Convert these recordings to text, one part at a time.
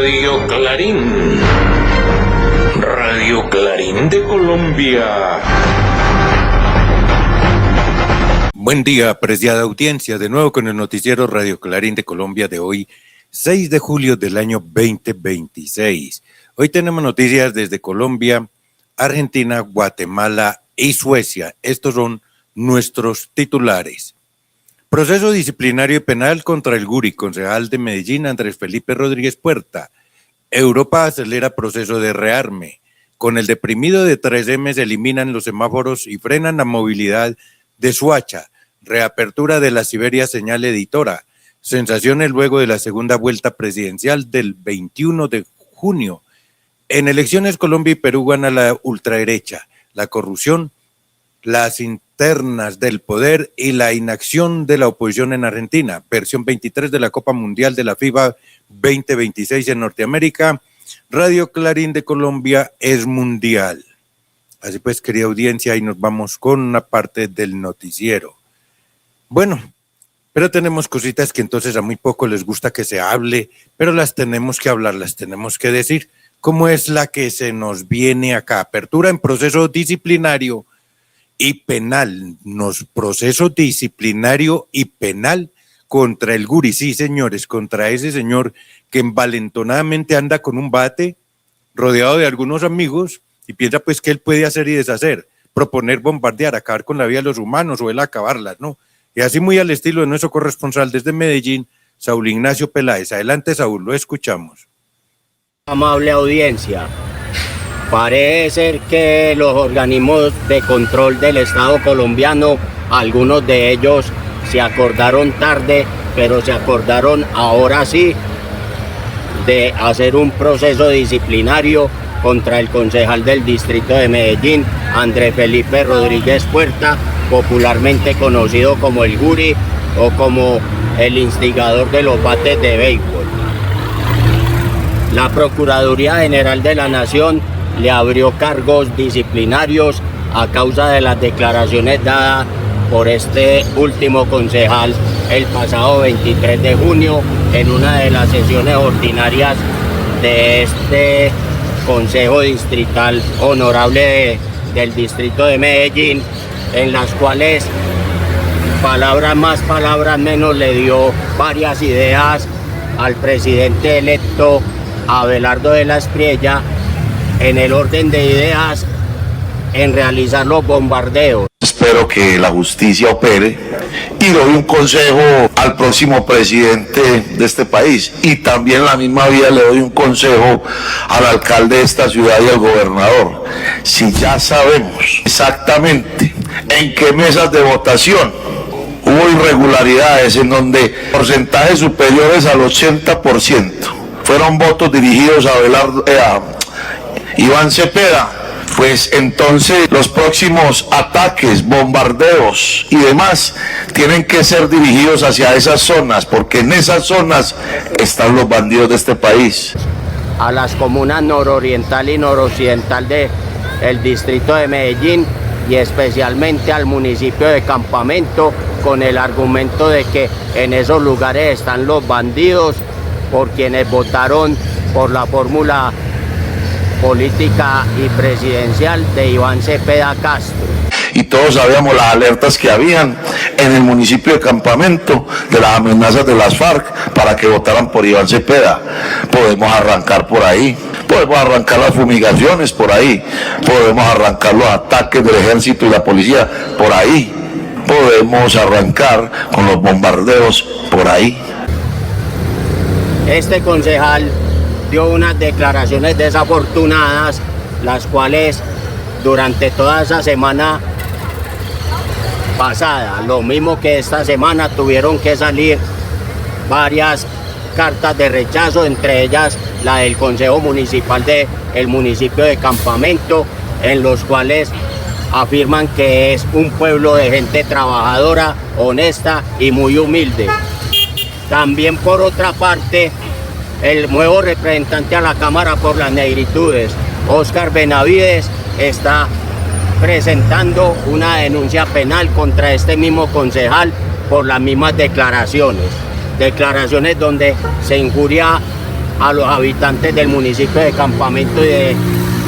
Radio Clarín. Radio Clarín de Colombia. Buen día, apreciada audiencia, de nuevo con el noticiero Radio Clarín de Colombia de hoy, 6 de julio del año 2026. Hoy tenemos noticias desde Colombia, Argentina, Guatemala y Suecia. Estos son nuestros titulares. Proceso disciplinario y penal contra el Guri, concejal de Medellín, Andrés Felipe Rodríguez Puerta. Europa acelera proceso de rearme. Con el deprimido de 3M se eliminan los semáforos y frenan la movilidad de Soacha. Reapertura de la Siberia Señal Editora. Sensaciones luego de la segunda vuelta presidencial del 21 de junio. En elecciones Colombia y Perú gana la ultraderecha. La corrupción, las internas del poder y la inacción de la oposición en Argentina. Versión 23 de la Copa Mundial de la FIBA 2026 en Norteamérica. Radio Clarín de Colombia es mundial. Así pues, querida audiencia, ahí nos vamos con una parte del noticiero. Bueno, pero tenemos cositas que entonces a muy poco les gusta que se hable, pero las tenemos que hablar, las tenemos que decir, como es la que se nos viene acá. Apertura en proceso disciplinario y penal, proceso disciplinario y penal contra el Guri, sí señores, contra ese señor que envalentonadamente anda con un bate, rodeado de algunos amigos, y piensa pues que él puede hacer y deshacer, proponer bombardear, acabar con la vida de los humanos o él acabarlas, ¿no? Y así muy al estilo de nuestro corresponsal desde Medellín, Saúl Ignacio Peláez. Adelante, Saúl, lo escuchamos. Amable audiencia, parece ser que los organismos de control del Estado colombiano, algunos de ellos se acordaron tarde, pero se acordaron ahora sí de hacer un proceso disciplinario contra el concejal del distrito de Medellín, Andrés Felipe Rodríguez Puerta, popularmente conocido como el Guri o como el instigador de los bates de béisbol. La Procuraduría General de la Nación le abrió cargos disciplinarios a causa de las declaraciones dadas por este último concejal el pasado 23 de junio en una de las sesiones ordinarias de este Consejo Distrital Honorable del Distrito de Medellín, en las cuales palabras más, palabras menos le dio varias ideas al presidente electo Abelardo de la Espriella en el orden de ideas en realizar los bombardeos. Espero que la justicia opere y doy un consejo al próximo presidente de este país, y también en la misma vía le doy un consejo al alcalde de esta ciudad y al gobernador. Si ya sabemos exactamente en qué mesas de votación hubo irregularidades en donde porcentajes superiores al 80% fueron votos dirigidos a Iván Cepeda, pues entonces los próximos ataques, bombardeos y demás tienen que ser dirigidos hacia esas zonas, porque en esas zonas están los bandidos de este país. A las comunas nororiental y noroccidental del distrito de Medellín y especialmente al municipio de Campamento, con el argumento de que en esos lugares están los bandidos por quienes votaron por la fórmula política y presidencial de Iván Cepeda Castro. Y todos sabíamos las alertas que habían en el municipio de Campamento de las amenazas de las FARC para que votaran por Iván Cepeda. Podemos arrancar por ahí, podemos arrancar las fumigaciones por ahí, podemos arrancar los ataques del ejército y la policía por ahí, podemos arrancar con los bombardeos por ahí. Este concejal dio unas declaraciones desafortunadas, las cuales durante toda esa semana pasada, lo mismo que esta semana, tuvieron que salir varias cartas de rechazo, entre ellas la del Consejo Municipal del municipio de Campamento, en los cuales afirman que es un pueblo de gente trabajadora, honesta y muy humilde. También, por otra parte, el nuevo representante a la Cámara por las Negritudes, Óscar Benavides, está presentando una denuncia penal contra este mismo concejal por las mismas declaraciones donde se injuria a los habitantes del municipio de Campamento y de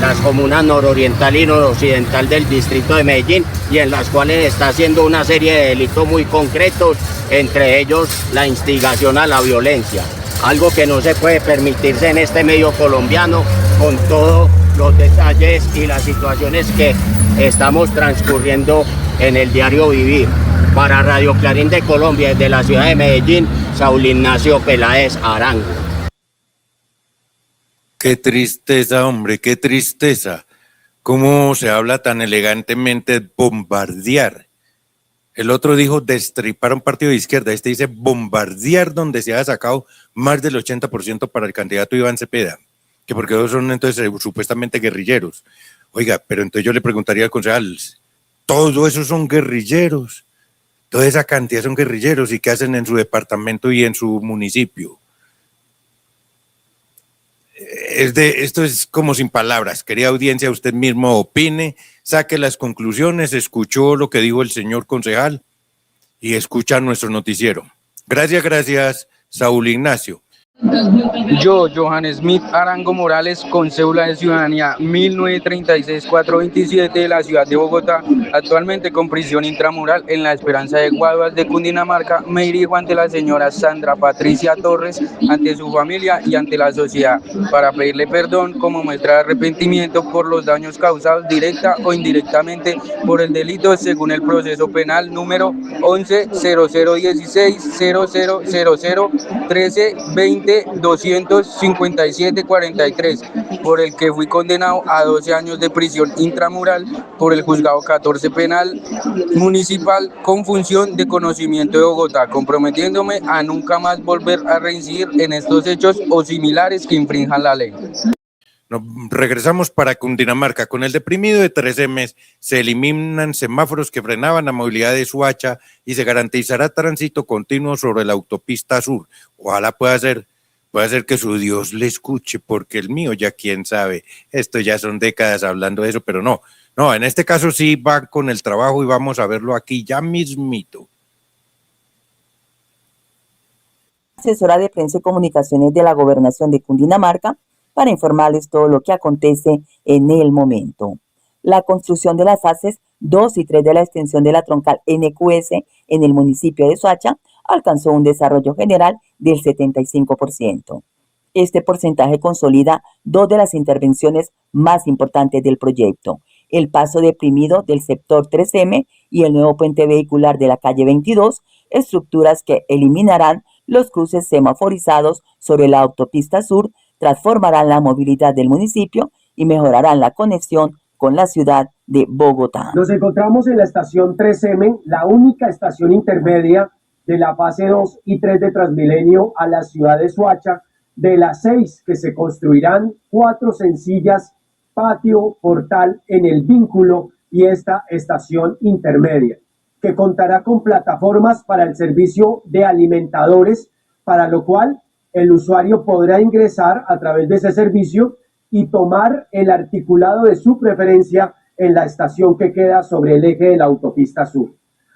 las comunas nororiental y noroccidental del distrito de Medellín, y en las cuales está haciendo una serie de delitos muy concretos, entre ellos la instigación a la violencia, algo que no se puede permitirse en este medio colombiano, con todos los detalles y las situaciones que estamos transcurriendo en el diario vivir. Para Radio Clarín de Colombia, desde la ciudad de Medellín, Saúl Ignacio Peláez Arango. Qué tristeza, hombre, qué tristeza. ¿Cómo se habla tan elegantemente de bombardear? El otro dijo destripar un partido de izquierda. Este dice bombardear, donde se ha sacado más del 80% para el candidato Iván Cepeda. Que porque ellos son entonces supuestamente guerrilleros. Oiga, pero entonces yo le preguntaría al concejal, ¿todos esos son guerrilleros? Toda esa cantidad son guerrilleros, ¿y qué hacen en su departamento y en su municipio? Esto es como sin palabras. Querida audiencia, usted mismo opine, saque las conclusiones, escuchó lo que dijo el señor concejal y escucha nuestro noticiero. Gracias, Saúl Ignacio. Yo, Johan Smith Arango Morales, con cédula de ciudadanía 1936-427 de la ciudad de Bogotá, actualmente con prisión intramural en la Esperanza de Guaduas de Cundinamarca, me dirijo ante la señora Sandra Patricia Torres, ante su familia y ante la sociedad, para pedirle perdón como muestra de arrepentimiento por los daños causados directa o indirectamente por el delito según el proceso penal número 11-0016-0000-13-20-257-43, por el que fui condenado a 12 años de prisión intramural por el juzgado 14 penal municipal con función de conocimiento de Bogotá, comprometiéndome a nunca más volver a reincidir en estos hechos o similares que infrinjan la ley. Nos regresamos para Cundinamarca. Con el deprimido de 13M se eliminan semáforos que frenaban la movilidad de Soacha y se garantizará tránsito continuo sobre la autopista sur. Ojalá pueda ser que su Dios le escuche, porque el mío ya quién sabe. Esto ya son décadas hablando de eso, pero no, en este caso sí va con el trabajo y vamos a verlo aquí ya mismito. Asesora de Prensa y Comunicaciones de la Gobernación de Cundinamarca, para informarles todo lo que acontece en el momento. La construcción de las fases 2 y 3 de la extensión de la troncal NQS en el municipio de Soacha alcanzó un desarrollo general del 75%. Este porcentaje consolida dos de las intervenciones más importantes del proyecto: el paso deprimido del sector 3M y el nuevo puente vehicular de la calle 22, estructuras que eliminarán los cruces semaforizados sobre la autopista sur, transformarán la movilidad del municipio y mejorarán la conexión con la ciudad de Bogotá. Nos encontramos en la estación 3M, la única estación intermedia de la fase 2 y 3 de Transmilenio a la ciudad de Soacha. De las 6 que se construirán, 4 sencillas, patio, portal en el vínculo y esta estación intermedia, que contará con plataformas para el servicio de alimentadores, para lo cual el usuario podrá ingresar a través de ese servicio y tomar el articulado de su preferencia en la estación que queda sobre el eje de la autopista sur.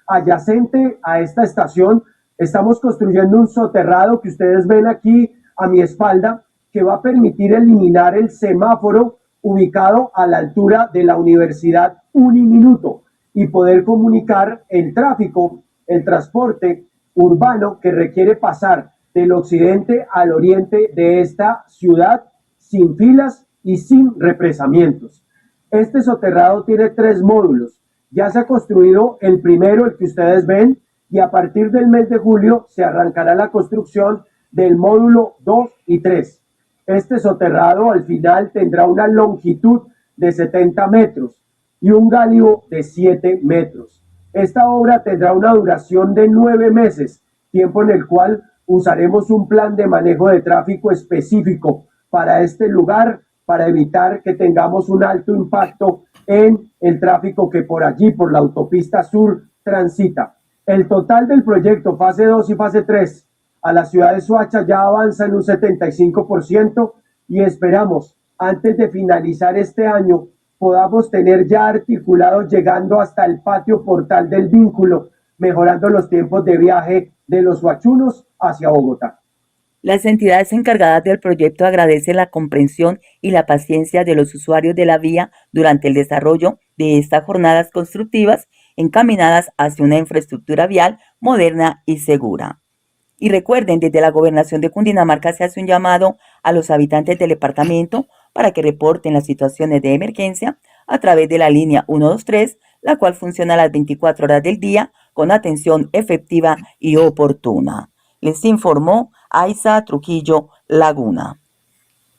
Adyacente a esta estación estamos construyendo un soterrado que ustedes ven aquí a mi espalda, que va a permitir eliminar el semáforo ubicado a la altura de la Universidad Uniminuto y poder comunicar el tráfico, el transporte urbano que requiere pasar del occidente al oriente de esta ciudad sin filas y sin represamientos. Este soterrado tiene 3 módulos. Ya se ha construido el primero, el que ustedes ven, y a partir del mes de julio se arrancará la construcción del módulo 2 y 3. Este soterrado al final tendrá una longitud de 70 metros y un galio de 7 metros. Esta obra tendrá una duración de 9 meses, tiempo en el cual usaremos un plan de manejo de tráfico específico para este lugar, para evitar que tengamos un alto impacto en el tráfico que por allí, por la autopista sur, transita. El total del proyecto fase 2 y fase 3 a la ciudad de Soacha ya avanza en un 75% y esperamos, antes de finalizar este año, podamos tener ya articulado llegando hasta el patio portal del vínculo, mejorando los tiempos de viaje de los soachunos hacia Bogotá. Las entidades encargadas del proyecto agradecen la comprensión y la paciencia de los usuarios de la vía durante el desarrollo de estas jornadas constructivas encaminadas hacia una infraestructura vial moderna y segura. Y recuerden, desde la Gobernación de Cundinamarca se hace un llamado a los habitantes del departamento para que reporten las situaciones de emergencia a través de la línea 123, la cual funciona a las 24 horas del día con atención efectiva y oportuna. Les informó Aiza Trujillo Laguna.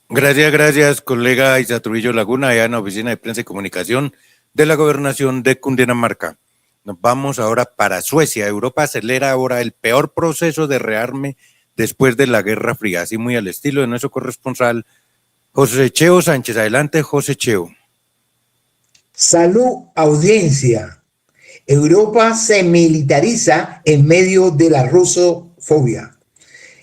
Gracias, colega Aiza Trujillo Laguna, allá en la Oficina de Prensa y Comunicación de la Gobernación de Cundinamarca. Nos vamos ahora para Suecia. Europa acelera ahora el peor proceso de rearme después de la Guerra Fría, así muy al estilo de nuestro corresponsal José Cheo Sánchez. Adelante, José Cheo. Salud, audiencia. Europa se militariza en medio de la rusofobia.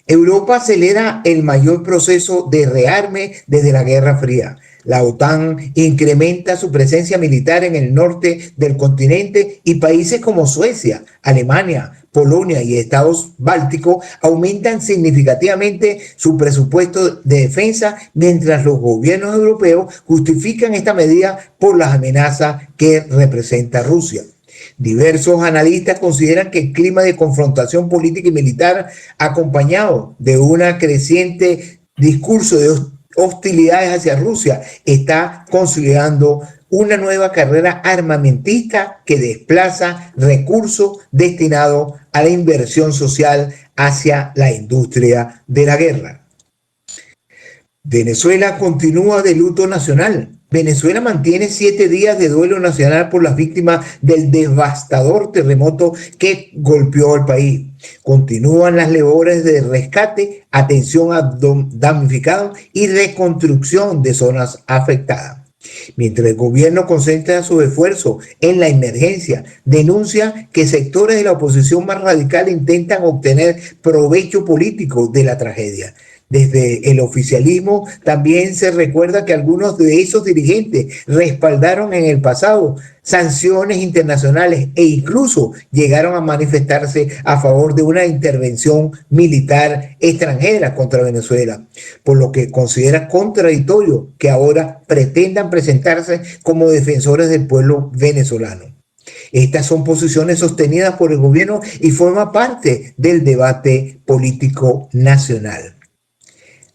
Europa acelera el mayor proceso de rearme desde la Guerra Fría. La OTAN incrementa su presencia militar en el norte del continente y países como Suecia, Alemania, Polonia y Estados Bálticos aumentan significativamente su presupuesto de defensa, mientras los gobiernos europeos justifican esta medida por las amenazas que representa Rusia. Diversos analistas consideran que el clima de confrontación política y militar, acompañado de un creciente discurso de hostilidades hacia Rusia, está consolidando una nueva carrera armamentista que desplaza recursos destinados a la inversión social hacia la industria de la guerra. Venezuela continúa de luto nacional. Venezuela mantiene 7 días de duelo nacional por las víctimas del devastador terremoto que golpeó al país. Continúan las labores de rescate, atención a damnificados y reconstrucción de zonas afectadas. Mientras el gobierno concentra sus esfuerzos en la emergencia, denuncia que sectores de la oposición más radical intentan obtener provecho político de la tragedia. Desde el oficialismo también se recuerda que algunos de esos dirigentes respaldaron en el pasado sanciones internacionales e incluso llegaron a manifestarse a favor de una intervención militar extranjera contra Venezuela, por lo que considera contradictorio que ahora pretendan presentarse como defensores del pueblo venezolano. Estas son posiciones sostenidas por el gobierno y forman parte del debate político nacional.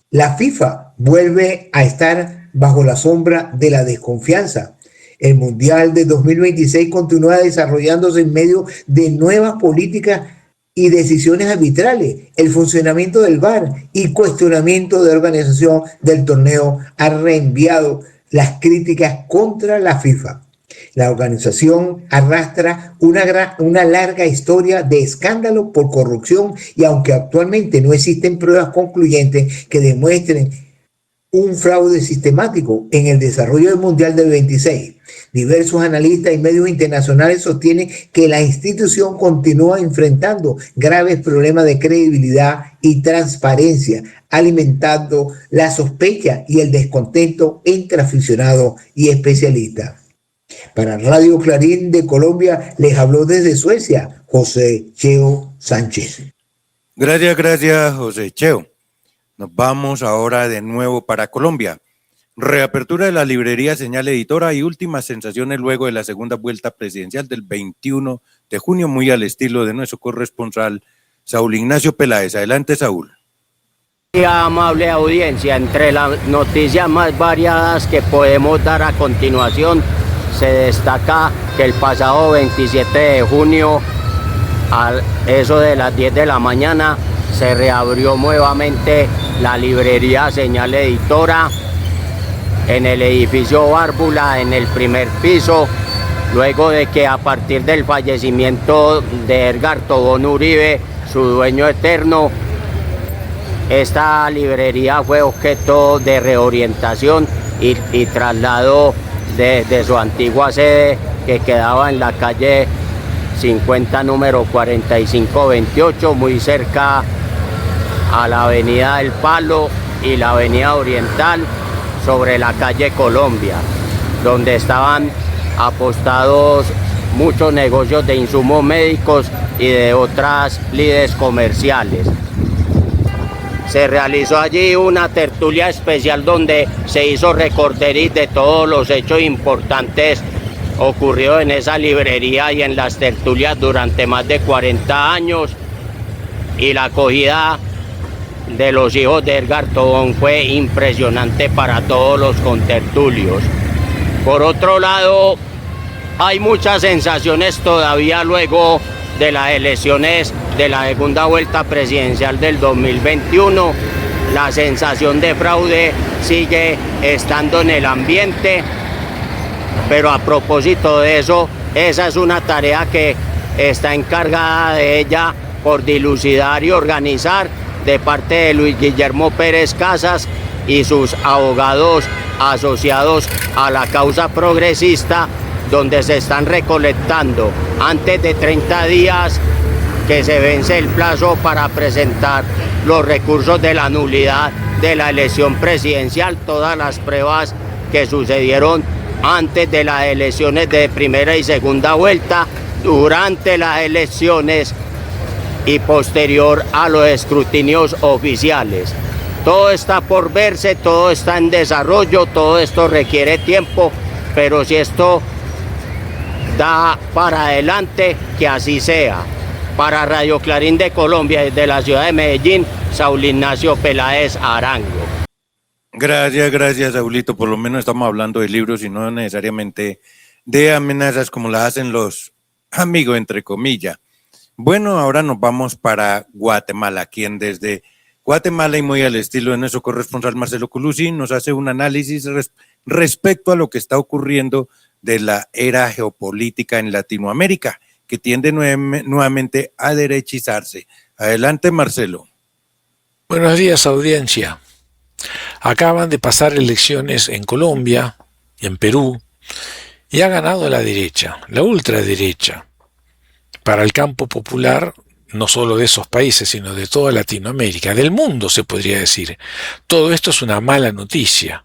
La FIFA vuelve a estar bajo la sombra de la desconfianza. El Mundial de 2026 continúa desarrollándose en medio de nuevas políticas y decisiones arbitrales. El funcionamiento del VAR y cuestionamiento de la organización del torneo ha reenviado las críticas contra la FIFA. La organización arrastra una larga historia de escándalo por corrupción y aunque actualmente no existen pruebas concluyentes que demuestren un fraude sistemático en el desarrollo del Mundial del 26, diversos analistas y medios internacionales sostienen que la institución continúa enfrentando graves problemas de credibilidad y transparencia, alimentando la sospecha y el descontento entre aficionados y especialistas. Para Radio Clarín de Colombia les habló desde Suecia José Cheo Sánchez. Gracias, José Cheo. Nos vamos ahora de nuevo para Colombia. Reapertura de la librería Señal Editora y últimas sensaciones luego de la segunda vuelta presidencial del 21 de junio, muy al estilo de nuestro corresponsal Saúl Ignacio Peláez. Adelante, Saúl. Amable audiencia, entre las noticias más variadas que podemos dar a continuación, se destaca que el pasado 27 de junio, a eso de las 10 de la mañana, se reabrió nuevamente la librería Señal Editora en el edificio Bárbula, en el primer piso, luego de que a partir del fallecimiento de Edgar Tobón Uribe, su dueño eterno, esta librería fue objeto de reorientación y traslado de su antigua sede, que quedaba en la calle 50, número 4528, muy cerca a la avenida del Palo y la avenida Oriental, sobre la calle Colombia, donde estaban apostados muchos negocios de insumos médicos y de otras lides comerciales. se realizó allí una tertulia especial donde se hizo recorderis de todos los hechos importantes ocurridos en esa librería y en las tertulias durante más de 40 años. Y la acogida de los hijos de Edgar Tobón fue impresionante para todos los contertulios. Por otro lado, hay muchas sensaciones todavía luego de las elecciones de la segunda vuelta presidencial del 2021. La sensación de fraude sigue estando en el ambiente, pero a propósito de eso, esa es una tarea que está encargada de ella por dilucidar y organizar de parte de Luis Guillermo Pérez Casas y sus abogados asociados a la causa progresista, donde se están recolectando antes de 30 días que se vence el plazo para presentar los recursos de la nulidad de la elección presidencial, todas las pruebas que sucedieron antes de las elecciones de primera y segunda vuelta, durante las elecciones y posterior a los escrutinios oficiales. Todo está por verse, todo está en desarrollo, todo esto requiere tiempo, pero si esto da para adelante, que así sea. Para Radio Clarín de Colombia, desde la ciudad de Medellín, Saúl Ignacio Peláez Arango. Gracias, Saulito. Por lo menos estamos hablando de libros y no necesariamente de amenazas como las hacen los amigos, entre comillas. Bueno, ahora nos vamos para Guatemala, quien desde Guatemala y muy al estilo de nuestro corresponsal Marcelo Colucci nos hace un análisis respecto a lo que está ocurriendo de la era geopolítica en Latinoamérica, que tiende nuevamente a derechizarse. Adelante, Marcelo. Buenos días, audiencia. Acaban de pasar elecciones en Colombia y en Perú y ha ganado la derecha, la ultraderecha. Para el campo popular, no solo de esos países, sino de toda Latinoamérica, del mundo se podría decir. Todo esto es una mala noticia.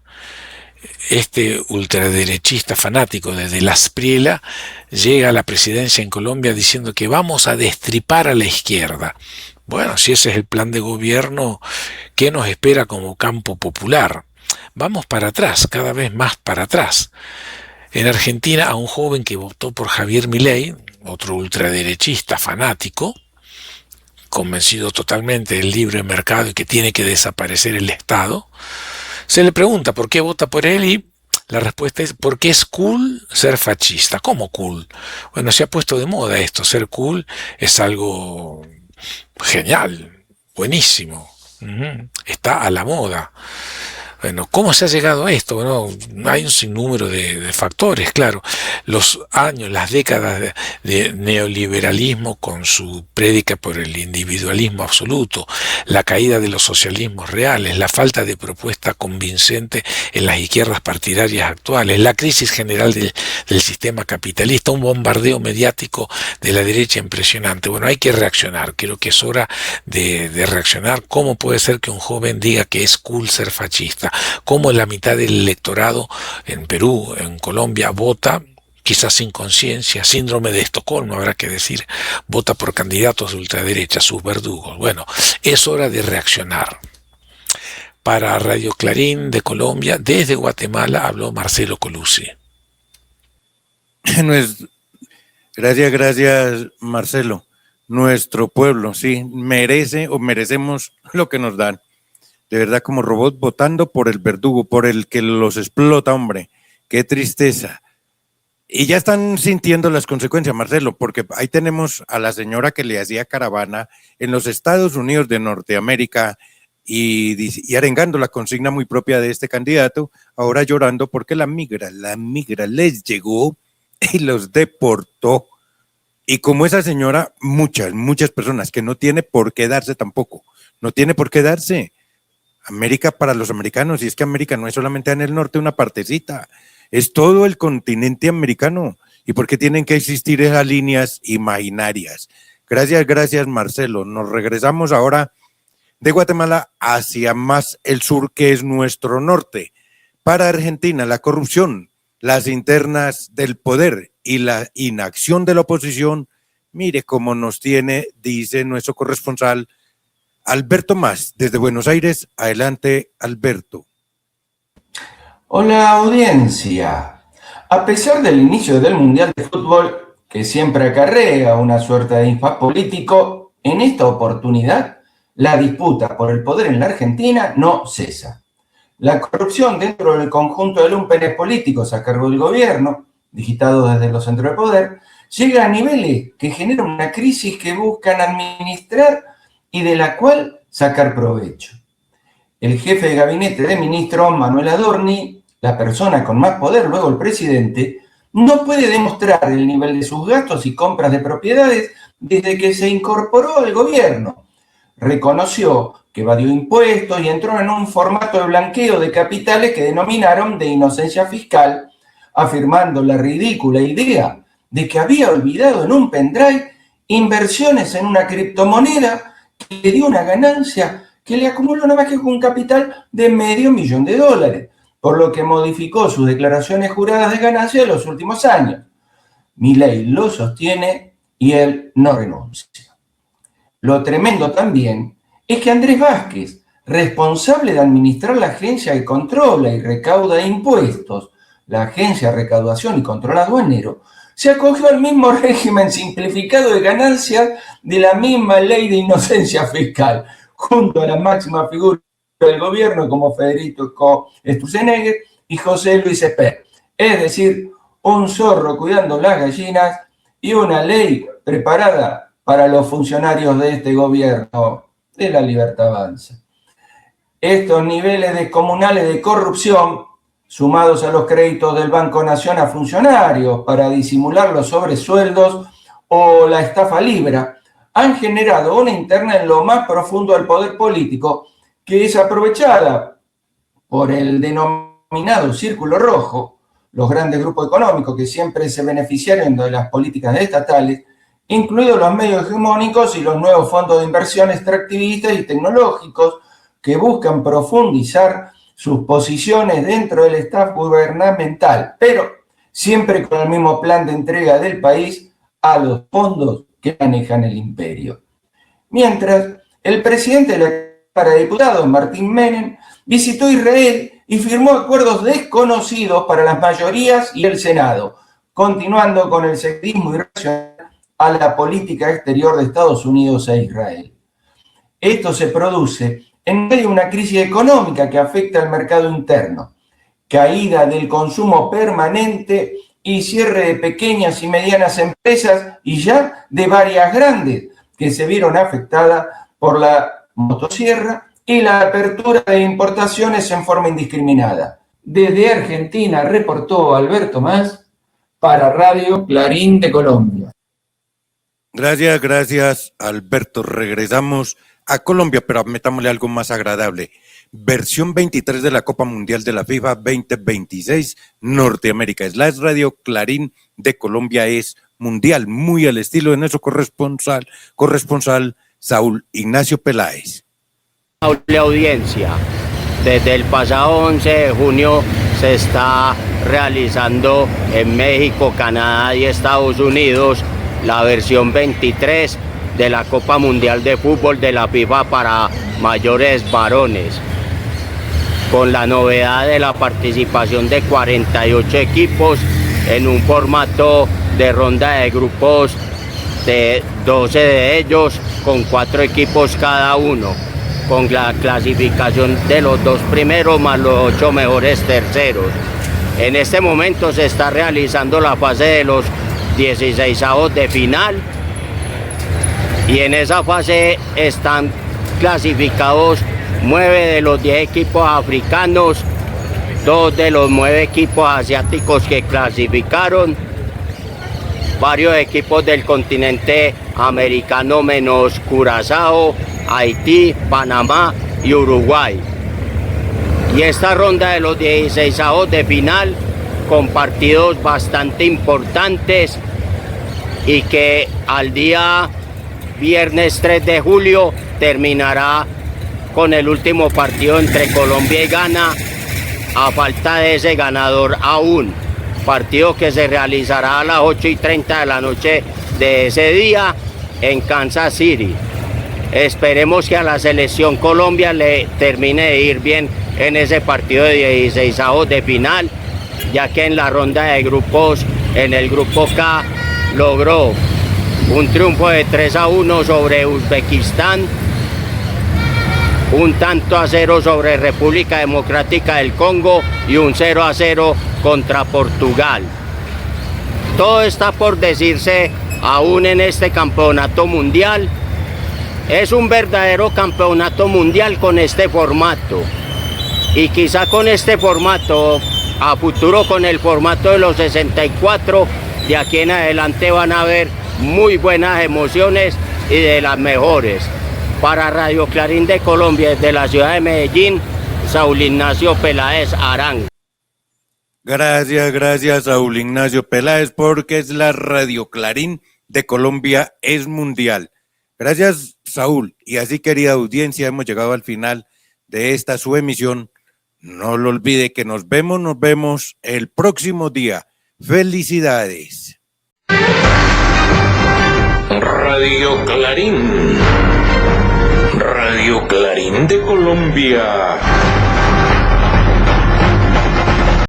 Este ultraderechista fanático de Las Espriella llega a la presidencia en Colombia diciendo que vamos a destripar a la izquierda. Bueno, si ese es el plan de gobierno, ¿qué nos espera como campo popular? Vamos para atrás, cada vez más para atrás. En Argentina, a un joven que votó por Javier Milei, otro ultraderechista fanático, convencido totalmente del libre mercado y que tiene que desaparecer el Estado, se le pregunta por qué vota por él y la respuesta es porque es cool ser fascista. ¿Cómo cool? Bueno, se ha puesto de moda esto. Ser cool es algo genial, buenísimo. Está a la moda. Bueno, ¿cómo se ha llegado a esto? Bueno, hay un sinnúmero de factores, claro. Los años, las décadas de neoliberalismo con su prédica por el individualismo absoluto, la caída de los socialismos reales, la falta de propuesta convincente en las izquierdas partidarias actuales, la crisis general del sistema capitalista, un bombardeo mediático de la derecha impresionante. Bueno, hay que reaccionar. Creo que es hora de reaccionar. ¿Cómo puede ser que un joven diga que es cool ser fascista? Como la mitad del electorado en Perú, en Colombia, vota, quizás sin conciencia, síndrome de Estocolmo, habrá que decir, vota por candidatos de ultraderecha, sus verdugos. Bueno, es hora de reaccionar. Para Radio Clarín de Colombia, desde Guatemala, habló Marcelo Colucci. Gracias, Marcelo. Nuestro pueblo, sí, merece o merecemos lo que nos dan. De verdad, como robot votando por el verdugo, por el que los explota, hombre. Qué tristeza. Y ya están sintiendo las consecuencias, Marcelo, porque ahí tenemos a la señora que le hacía caravana en los Estados Unidos de Norteamérica y arengando la consigna muy propia de este candidato, ahora llorando porque la migra les llegó y los deportó. Y como esa señora, muchas personas que no tiene por qué darse tampoco, no tiene por qué darse. América para los americanos, y es que América no es solamente en el norte una partecita, es todo el continente americano. ¿Y por qué tienen que existir esas líneas imaginarias? Gracias, Marcelo. Nos regresamos ahora de Guatemala hacia más el sur, que es nuestro norte. Para Argentina, la corrupción, las internas del poder y la inacción de la oposición, mire cómo nos tiene, dice nuestro corresponsal Alberto Más, desde Buenos Aires. Adelante, Alberto. Hola, audiencia. A pesar del inicio del Mundial de Fútbol, que siempre acarrea una suerte de impasse político, en esta oportunidad la disputa por el poder en la Argentina no cesa. La corrupción dentro del conjunto de lumpenes políticos a cargo del gobierno, digitados desde los centros de poder, llega a niveles que generan una crisis que buscan administrar y de la cual sacar provecho. El jefe de gabinete de ministros, Manuel Adorni, la persona con más poder, luego el presidente, no puede demostrar el nivel de sus gastos y compras de propiedades desde que se incorporó al gobierno. Reconoció que evadió impuestos y entró en un formato de blanqueo de capitales que denominaron de inocencia fiscal, afirmando la ridícula idea de que había olvidado en un pendrive inversiones en una criptomoneda que le dio una ganancia que le acumuló nada más que un capital de $500,000, por lo que modificó sus declaraciones juradas de ganancia de los últimos años. Milei lo sostiene y él no renuncia. Lo tremendo también es que Andrés Vázquez, responsable de administrar la agencia que controla y recauda impuestos, la Agencia de Recaudación y Control Aduanero, se acogió al mismo régimen simplificado de ganancias de la misma ley de inocencia fiscal, junto a la máxima figura del gobierno como Federico Sturzenegger y José Luis Esper. Es decir, un zorro cuidando las gallinas y una ley preparada para los funcionarios de este gobierno de la Libertad Avanza. Estos niveles descomunales de corrupción, sumados a los créditos del Banco Nación a funcionarios para disimular los sobresueldos o la estafa libra, han generado una interna en lo más profundo del poder político que es aprovechada por el denominado Círculo Rojo, los grandes grupos económicos que siempre se beneficiaron de las políticas estatales, incluidos los medios hegemónicos y los nuevos fondos de inversión extractivistas y tecnológicos que buscan profundizar sus posiciones dentro del staff gubernamental, pero siempre con el mismo plan de entrega del país a los fondos que manejan el imperio. Mientras, el presidente de la Cámara de Diputados, Martín Menem, visitó Israel y firmó acuerdos desconocidos para las mayorías y el Senado, continuando con el sectarismo irracional a la política exterior de Estados Unidos e Israel. Esto se produce en medio de una crisis económica que afecta al mercado interno, caída del consumo permanente y cierre de pequeñas y medianas empresas y ya de varias grandes que se vieron afectadas por la motosierra y la apertura de importaciones en forma indiscriminada. Desde Argentina reportó Alberto Más para Radio Clarín de Colombia. Gracias, Alberto. Regresamos a Colombia, pero metámosle algo más agradable. Versión 23 de la Copa Mundial de la FIFA 2026, Norteamérica. Radio Clarín de Colombia es mundial, muy al estilo de nuestro corresponsal Saúl Ignacio Peláez. Audiencia, desde el pasado 11 de junio se está realizando en México, Canadá y Estados Unidos la versión 23 de la Copa Mundial de Fútbol de la FIFA para mayores varones, con la novedad de la participación de 48 equipos en un formato de ronda de grupos de 12 de ellos, con 4 equipos cada uno, con la clasificación de los 2 primeros más los 8 mejores terceros. En este momento se está realizando la fase de los 16avos de final y en esa fase están clasificados 9 de los 10 equipos africanos, 2 de los 9 equipos asiáticos que clasificaron, varios equipos del continente americano menos Curazao, Haití, Panamá y Uruguay. Y esta ronda de los 16avos de final con partidos bastante importantes y que al día viernes 3 de julio terminará con el último partido entre Colombia y Ghana, a falta de ese ganador aún. Partido que se realizará a las 8:30 de la noche de ese día en Kansas City. Esperemos que a la selección Colombia le termine de ir bien en ese partido de 16avos de final, ya que en la ronda de grupos, en el grupo K, logró un triunfo de 3-1 sobre Uzbekistán, un tanto a 0 sobre República Democrática del Congo y un 0-0 contra Portugal. Todo está por decirse aún en este campeonato mundial. Es un verdadero campeonato mundial con este formato. Y quizá con este formato, a futuro con el formato de los 64, de aquí en adelante van a haber muy buenas emociones y de las mejores. Para Radio Clarín de Colombia, desde la ciudad de Medellín, Saúl Ignacio Peláez Arán. Gracias, Saúl Ignacio Peláez, porque es la Radio Clarín de Colombia, es mundial. Gracias, Saúl. Y así, querida audiencia, hemos llegado al final de esta su emisión. No lo olvide que nos vemos el próximo día. ¡Felicidades! Radio Clarín. Radio Clarín de Colombia.